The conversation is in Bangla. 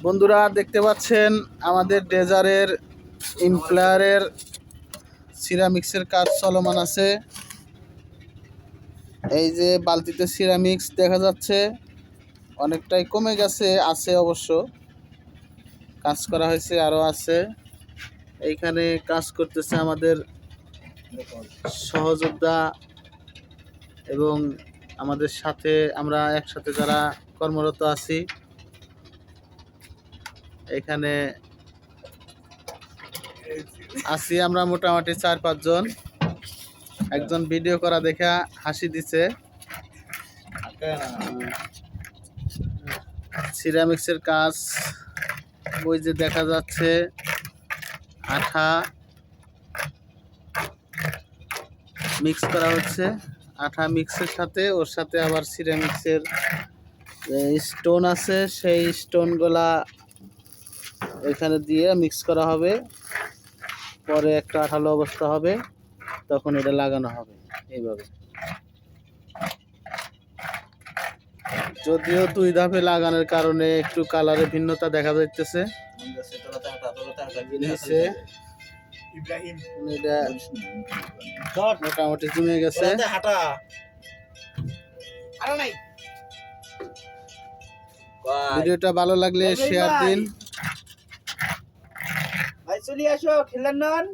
বন্ধুরা দেখতে পাচ্ছেন আমাদের ডেজারের ইমপ্লায়ারের সিরামিক্সের কাজ চলমান আছে। এই যে বালতিতে সিরামিক্স দেখা যাচ্ছে, অনেকটাই কমে গেছে, আছে অবশ্য, কাজ করা হয়েছে, আরও আছে। এইখানে কাজ করতেছে আমাদের সহযোদ্ধা এবং আমাদের সাথে আমরা একসাথে যারা কর্মরত আছি। এখানে আছি আমরা মোটামুটি 4-5 জন। একজন ভিডিও করা দেখা হাসি দিছে। সিরামিক্সের কাজ ওই যে দেখা যাচ্ছে, আঠা মিক্স করা হচ্ছে। আঠা মিক্সের সাথে ওর সাথে আবার সিরামিক্সের স্টোন আছে, সেই স্টোনগুলা এখানে দিয়ে মিক্স করা হবে। পরে একটা আঠালো অবস্থা হবে, তখন এটা লাগানো হবে এইভাবে। যদিও 2 ধাপে লাগানোর কারণে একটু কালারে ভিন্নতা দেখা যাইতেছে। মোটামুটি জমে গেছে। ভিডিওটা ভালো লাগলে শেয়ার দিন। ভাই চলে আসো, খেলেন নন।